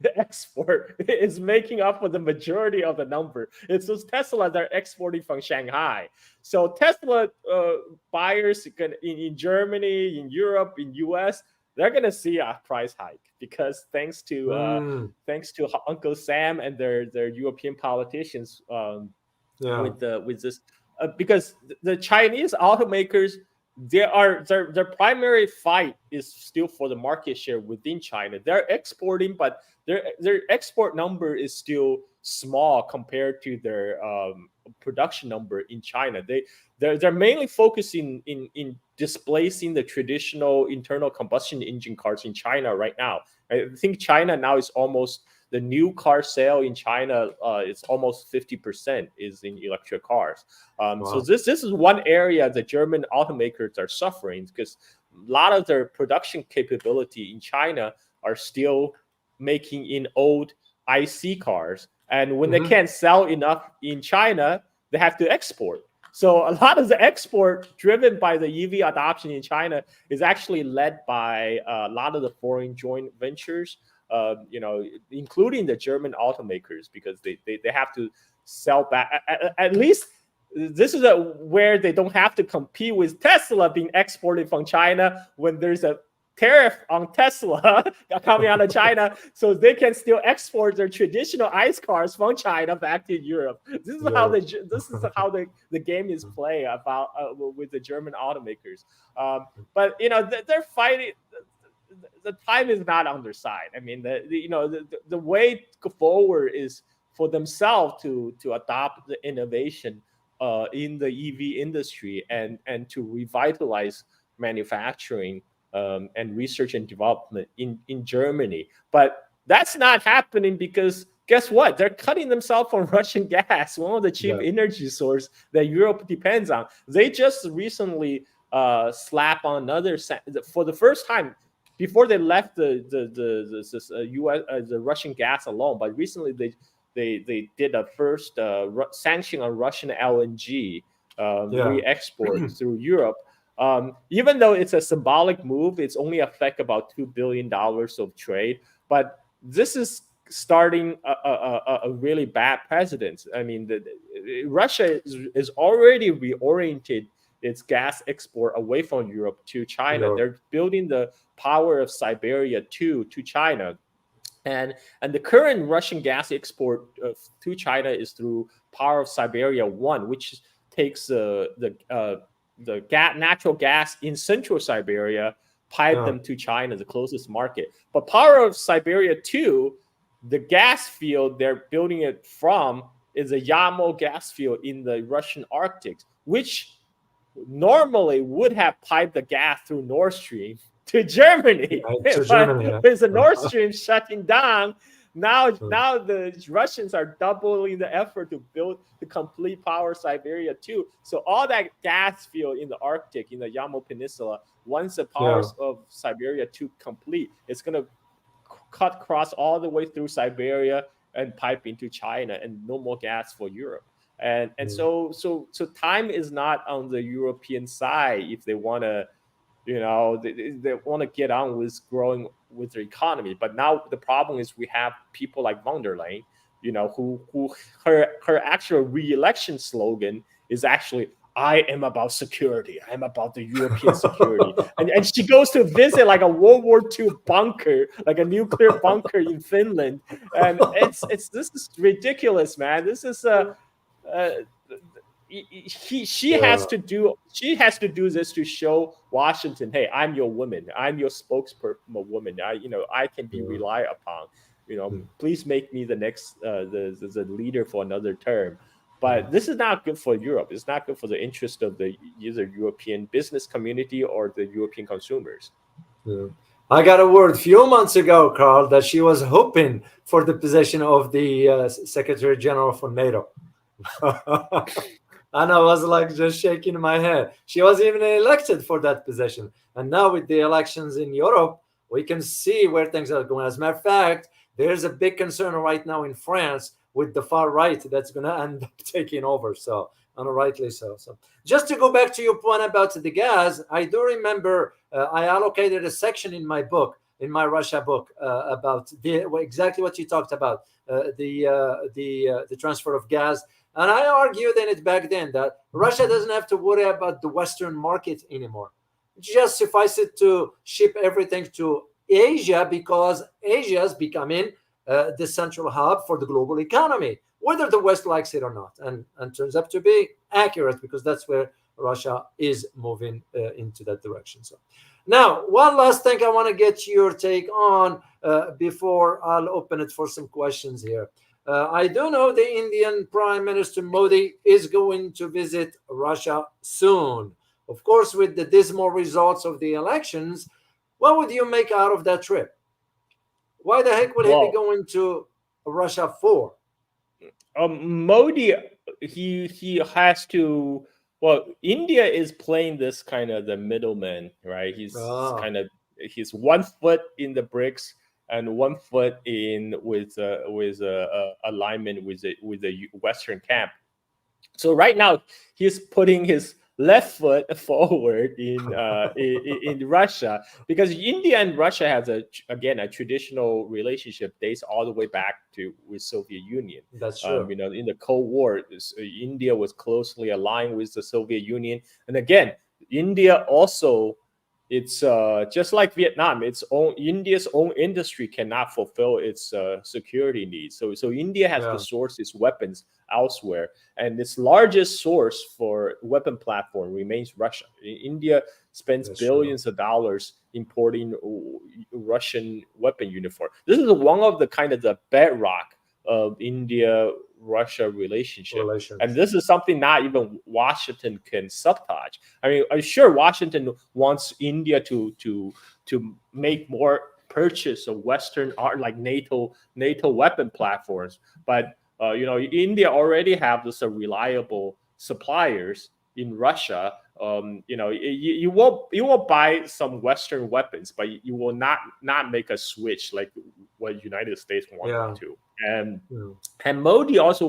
the export is making up for the majority of the number. It's those Tesla that are exporting from Shanghai. So Tesla buyers in Germany, in Europe, in US, they're going to see a price hike, because thanks to Uncle Sam and their European politicians with this, because the Chinese automakers, their primary fight is still for the market share within China. They're exporting, but their export number is still small compared to their production number in China. They're mainly focusing in displacing the traditional internal combustion engine cars in China right now. I think China now is almost, the new car sale in China, it's almost 50% is in electric cars. Wow. So this is one area the German automakers are suffering, because a lot of their production capability in China are still making in old IC cars. And when they can't sell enough in China, they have to export. So a lot of the export driven by the EV adoption in China is actually led by a lot of the foreign joint ventures, you know, including the German automakers, because they have to sell back. At least this is where they don't have to compete with Tesla being exported from China when there's a tariff on Tesla coming out of China, so they can still export their traditional ICE cars from China back to Europe. This is how the game is played about with the German automakers. But you know, they're fighting. The time is not on their side. I mean, the way forward is for themselves to adopt the innovation in the EV industry and to revitalize manufacturing and research and development in Germany. But that's not happening, because guess what? They're cutting themselves from Russian gas, one of the cheap energy source that Europe depends on. They just recently slapped on another, for the first time. Before they left the Russian gas alone, but recently they did a first sanction on Russian LNG re-export through Europe. Even though it's a symbolic move, it's only affect about $2 billion of trade. But this is starting a really bad precedent. I mean, Russia is already reoriented its gas export away from Europe to China. Yeah. They're building the Power of Siberia 2 to China. And the current Russian gas export to China is through Power of Siberia 1, which takes the natural gas in central Siberia, pipe them to China, the closest market. But Power of Siberia 2, the gas field, they're building it from is a Yamo gas field in the Russian Arctic, which normally would have piped the gas through Nord Stream to Germany. To But Germany. with the Nord Stream shutting down, now the Russians are doubling the effort to build the complete power Siberia too. So all that gas field in the Arctic, in the Yamo Peninsula, once the powers of Siberia 2 complete, it's going to cut across all the way through Siberia and pipe into China, and no more gas for Europe. And so time is not on the European side if they want to, they want to get on with growing with their economy. But now the problem is we have people like von der Leyen, who her actual re-election slogan is actually, I am about security. I'm about the European security. And she goes to visit like a World War II bunker, like a nuclear bunker in Finland. And this is ridiculous, man. This is she has to do this to show Washington, hey, I'm your woman. I'm your spokeswoman. I can be relied upon. Please make me the next the leader for another term. But this is not good for Europe. It's not good for the interest of the either European business community or the European consumers. I got a word a few months ago, Carl, that she was hoping for the position of the Secretary General for NATO. And I was like just shaking my head. She was even elected for that position. And now with the elections in Europe, we can see where things are going. As a matter of fact, there's a big concern right now in France with the far right that's going to end up taking over. So, and rightly so. So, just to go back to your point about the gas, I do remember I allocated a section in my book, in my Russia book, about exactly what you talked about, the transfer of gas. And I argued in it back then that Russia doesn't have to worry about the Western market anymore. It just suffices to ship everything to Asia, because Asia is becoming the central hub for the global economy, whether the West likes it or not. And turns out to be accurate, because that's where Russia is moving into that direction. So now, one last thing I want to get your take on before I'll open it for some questions here. I do know the Indian Prime Minister Modi is going to visit Russia soon. Of course, with the dismal results of the elections, what would you make out of that trip? Why the heck would he be going to Russia for? Modi, he has to. Well, India is playing this kind of the middleman, right? He's he's 1 foot in the BRICS and 1 foot in with alignment with the Western camp. So right now he's putting his left foot forward in Russia, because India and Russia has a traditional relationship dates all the way back to with Soviet Union. That's true. In the Cold War, India was closely aligned with the Soviet Union, and again, India also. It's just like Vietnam. India's own industry cannot fulfill its security needs. So India has to source its weapons elsewhere, and its largest source for weapon platform remains Russia. India spends billions of dollars importing Russian weapon uniform. This is one of the kind of the bedrock of India-Russia relationship. And this is something not even Washington can sabotage. I mean, I'm sure Washington wants India to make more purchase of Western art, like NATO weapon platforms. But India already have this reliable suppliers in Russia. You will buy some Western weapons, but you will not make a switch like what United States want to. And Modi also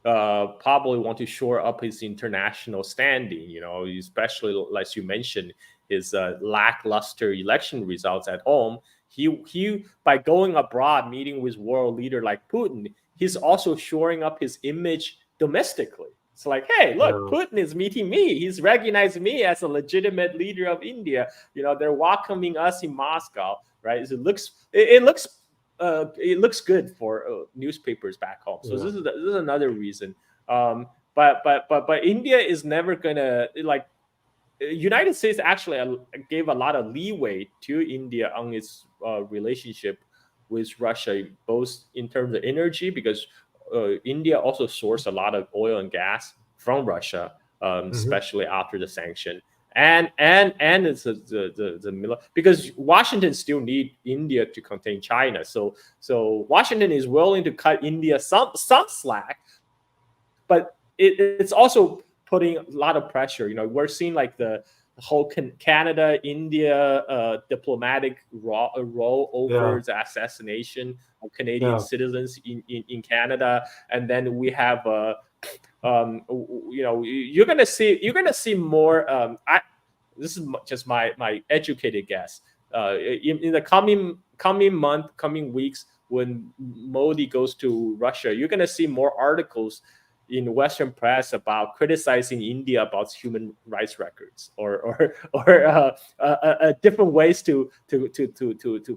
probably want to shore up his international standing. Especially as you mentioned, his lackluster election results at home. He by going abroad, meeting with world leader like Putin, he's also shoring up his image domestically. It's like, hey, look, Putin is meeting me. He's recognizing me as a legitimate leader of India. They're welcoming us in Moscow, right? So it looks good for newspapers back home. So this is another reason. But India is never gonna like. United States actually gave a lot of leeway to India on its relationship with Russia, both in terms of energy, because India also sourced a lot of oil and gas from Russia, Mhm. especially after the sanction. And it's because Washington still need India to contain China. So Washington is willing to cut India some slack, but it's also putting a lot of pressure. We're seeing like the whole Canada India diplomatic role over Yeah, the assassination of Canadian yeah, citizens in Canada, and then we have you're gonna see more. This is just my educated guess. In the coming month, coming weeks, when Modi goes to Russia, you're gonna see more articles in Western press about criticizing India about human rights records, or different ways to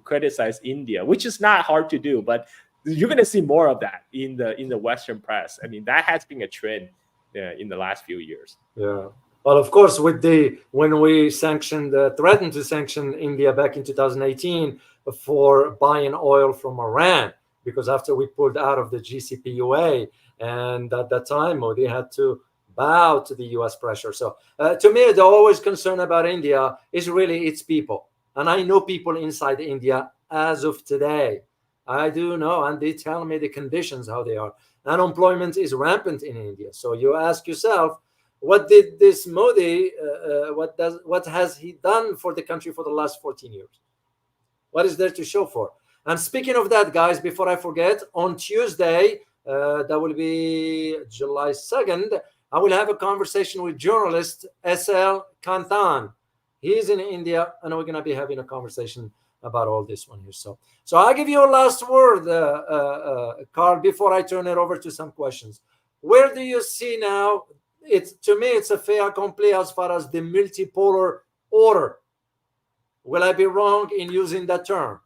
criticize India, which is not hard to do, but you're going to see more of that in the Western press. I mean, that has been a trend in the last few years. yeah. Well, of course, with the when we sanctioned, threatened to sanction India back in 2018 for buying oil from Iran, because after we pulled out of the GCPOA, and at that time Modi had to bow to the U.S. pressure. So, to me, the always concern about India is really its people, and I know people inside India as of today. I do know, and they tell me the conditions how they are. Unemployment is rampant in India. So you ask yourself, what did this Modi? What has he done for the country for the last 14 years? What is there to show for? And speaking of that, guys, before I forget, on Tuesday, that will be July 2nd, I will have a conversation with journalist SL Kantan. He's in India, and we're going to be having a conversation about all this one here. So I'll give you a last word, Carl, before I turn it over to some questions. Where do you see now? It's, to me, it's a fait accompli as far as the multipolar order. Will I be wrong in using that term?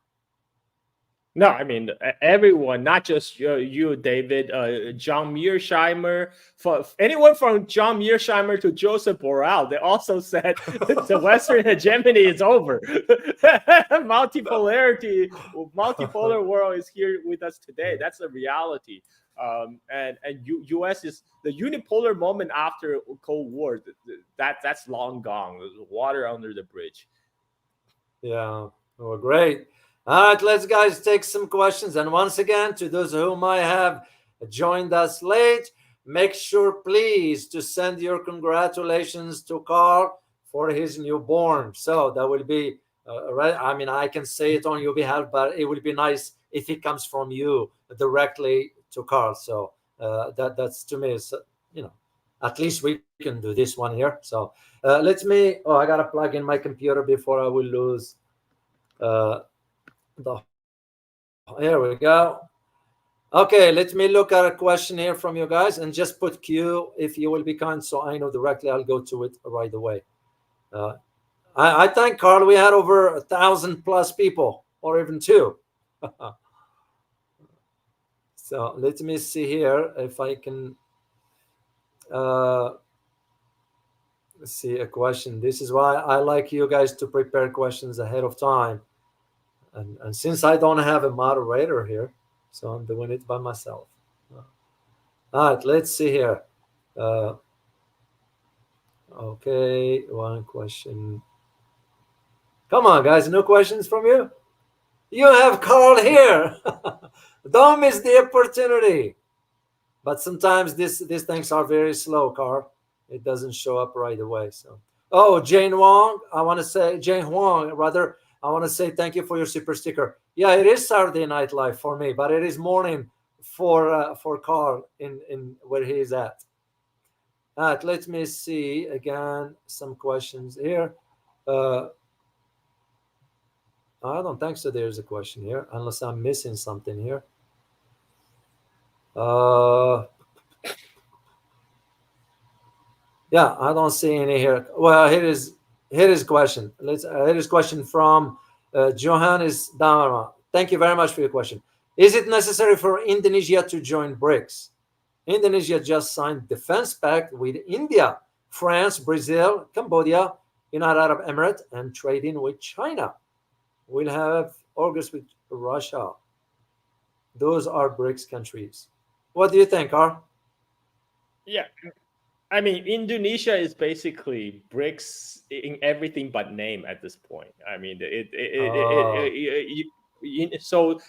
No, I mean everyone, not just you, David, John Mearsheimer, for anyone from John Mearsheimer to Joseph Borrell, they also said the Western hegemony is over. Multipolar world is here with us today. That's a reality. And U.S. is the unipolar moment after Cold War. That's long gone. There's water under the bridge. Yeah. Oh, great. All right, let's guys take some questions. And once again, to those who might have joined us late, make sure please to send your congratulations to Carl for his newborn. So that will be right. I mean, I can say it on your behalf, but it would be nice if it comes from you directly to Carl. So that's to me, is, you know, at least we can do this one here. So let me. Oh, I gotta plug in my computer before I will lose. Here we go. Okay, let me look at a question here from you guys and just put Q if you will be kind, so I know directly. I'll go to it right away. I thank Carl. We had over 1,000 plus people, or even two. So let me see here if I can see a question. This is why I like you guys to prepare questions ahead of time. And since I don't have a moderator here, so I'm doing it by myself. All right, let's see here. Okay, one question. Come on, guys, no questions from you? You have Carl here. Don't miss the opportunity. But sometimes these things are very slow, Carl. It doesn't show up right away. So, oh, Jane Wong, I want to say Jane Huang, rather. I want to say thank you for your super sticker. Yeah, it is Saturday Night Live for me, but it is morning for Carl in where he is at. All right, let me see again some questions here. I don't think so. There's a question here, unless I'm missing something here. Yeah, I don't see any here. Well, here is question. Here is question from Johannes Dama. Thank you very much for your question. Is it necessary for Indonesia to join BRICS? Indonesia just signed defense pact with India, France, Brazil, Cambodia, United Arab Emirates, and trading with China. We'll have August with Russia. Those are BRICS countries. What do you think, Carl? Yeah, I mean, Indonesia is basically BRICS in everything but name at this point. I mean, Oh, so,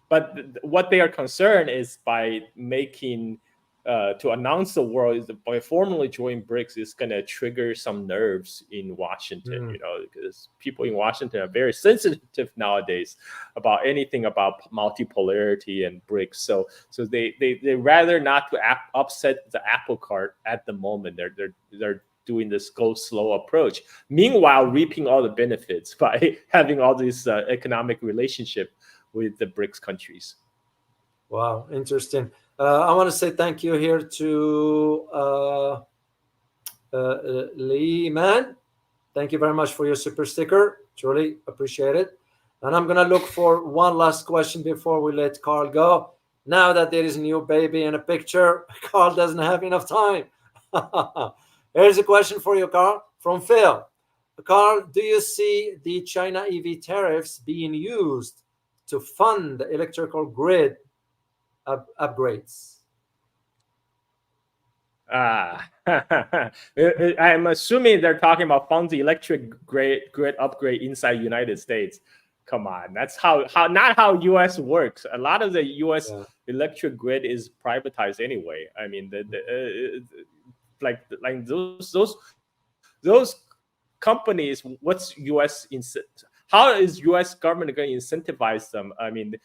but what they are concerned is by making to announce the world is by formally joining BRICS is going to trigger some nerves in Washington, mm, because people in Washington are very sensitive nowadays about anything about multipolarity and BRICS. So they rather not to upset the apple cart at the moment. They're doing this go slow approach. Meanwhile, reaping all the benefits by having all this economic relationship with the BRICS countries. wow, interesting. I want to say thank you here to Lee Man. Thank you very much for your super sticker. Truly appreciate it. And I'm gonna look for one last question before we let Carl go. Now that there is a new baby in a picture, Carl doesn't have enough time. Here's a question for you, Carl, from Phil. Carl, do you see the China EV tariffs being used to fund the electrical grid upgrades? Ah, I'm assuming they're talking about fund the electric grid upgrade inside United States. Come on, that's how not how U.S. works. A lot of the U.S. Yeah. electric grid is privatized anyway. I mean, like those companies. What's U.S. How is U.S. government going to incentivize them? I mean,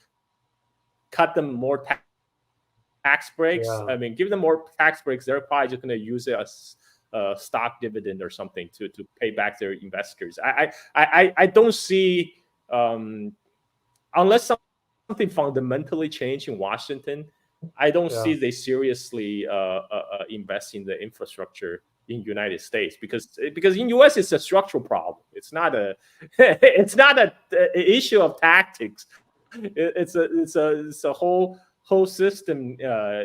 cut them more tax breaks. Yeah. I mean, give them more tax breaks. They're probably just going to use it as a stock dividend or something to pay back their investors. I don't see unless something fundamentally changed in Washington. I don't Yeah. see they seriously invest in the infrastructure in United States because in US it's a structural problem. It's not a it's not a issue of tactics. It's a whole system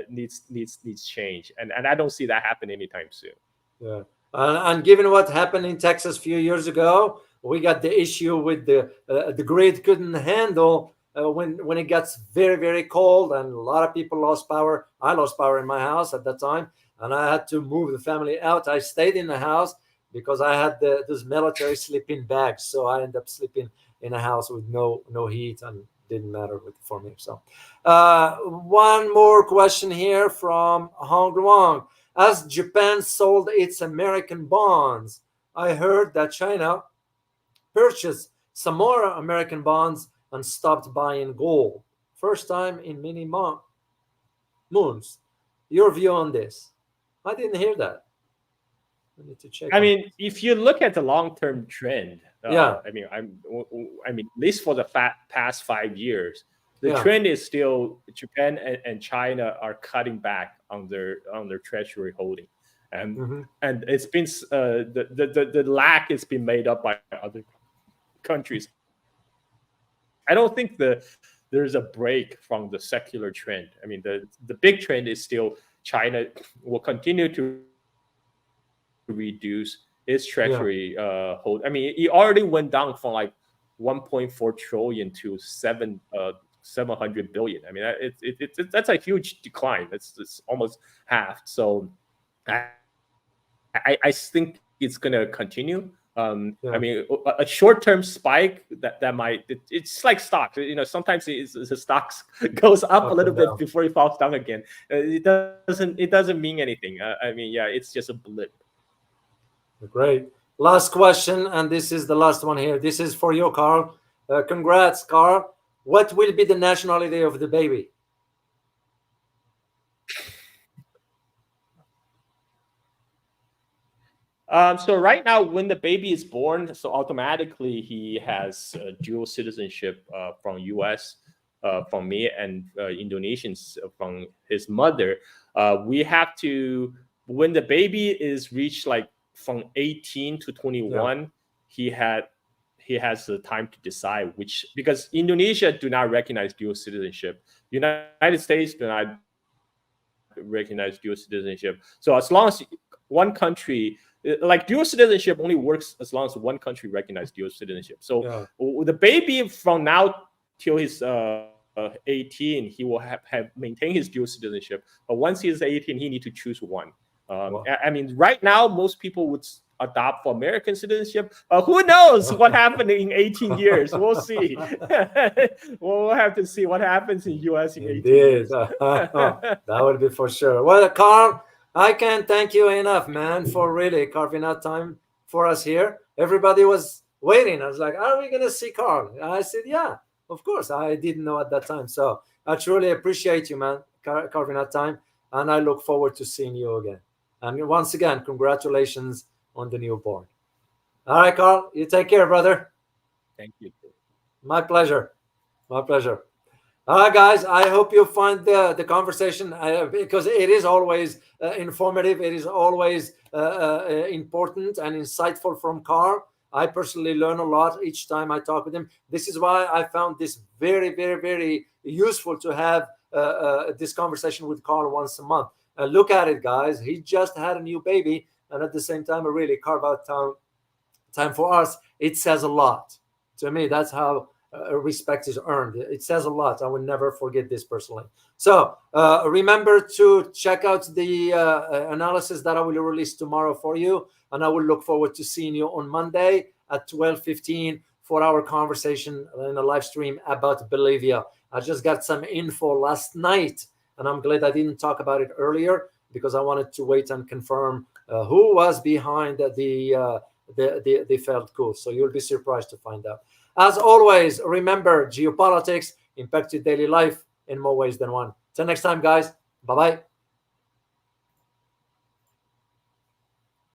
needs change, and I don't see that happen anytime soon. Yeah. And given what happened in Texas a few years ago, we got the issue with the grid couldn't handle when it gets very very cold, and a lot of people lost power. I lost power in my house at that time, and I had to move the family out. I stayed in the house because I had this military sleeping bags, so I ended up sleeping in a house with no heat, and didn't matter for me. So, one more question here from Hong Guang. As Japan sold its American bonds, I heard that China purchased some more American bonds and stopped buying gold. First time in many moons. Your view on this? I didn't hear that. I need to check I on. mean, if you look at the long-term trend, Yeah, I mean, at least for the past 5 years, the yeah, trend is still Japan and China are cutting back on their treasury holding, and hmm, and it's been the lack has been made up by other countries. I don't think there's a break from the secular trend. I mean, the big trend is still China will continue to reduce its yeah. treasury hold. I mean, it already went down from like 1.4 trillion to 700 billion. I mean, that's a huge decline. It's almost half. So I I think it's going to continue. I Yeah, mean, a short-term spike that might it's like stocks. Sometimes the stocks goes up a up little and bit down. before it falls down again. It doesn't mean anything. I mean, yeah, it's just a blip. Great. Last question, and this is the last one here. This is for you, Carl. Congrats, Carl. What will be the nationality of the baby? So right now, when the baby is born, so automatically he has dual citizenship from U.S. From me and Indonesians from his mother. We have to when the baby is reached like from 18 to Yeah. 21, he had he has the time to decide which because Indonesia do not recognize dual citizenship. United States do not recognize dual citizenship. So as long as one country, like dual citizenship, only works as long as one country recognizes dual citizenship. So Yeah. the baby from now till his 18, he will have maintain his dual citizenship. But once he is 18, he need to choose one. Wow. I mean, right now, most people would adopt for American citizenship. Who knows what happened in 18 years? We'll see. We'll have to see what happens in US in 18 Indeed. years. That would be for sure. Well, Carl, I can't thank you enough, man, for really carving out time for us here. Everybody was waiting. I was like, are we going to see Carl? I said, yeah, of course. I didn't know at that time. So I truly appreciate you, man, carving out time. And I look forward to seeing you again. And once again, congratulations on the newborn. All right, Carl, you take care, brother. Thank you. My pleasure. My pleasure. All right, guys, I hope you find the conversation, because it is always informative. It is always important and insightful from Carl. I personally learn a lot each time I talk with him. This is why I found this very, very, very useful to have this conversation with Carl once a month. Look at it, guys. He just had a new baby, and at the same time, really carve out time for us. It says a lot. To me, that's how respect is earned. It says a lot. I will never forget this personally. So remember to check out the analysis that I will release tomorrow for you, and I will look forward to seeing you on Monday at 12:15 for our conversation in a live stream about Bolivia. I just got some info last night, and I'm glad I didn't talk about it earlier, because I wanted to wait and confirm who was behind the failed coup. So you'll be surprised to find out. As always, remember, geopolitics impact your daily life in more ways than one. Till next time, guys. Bye-bye.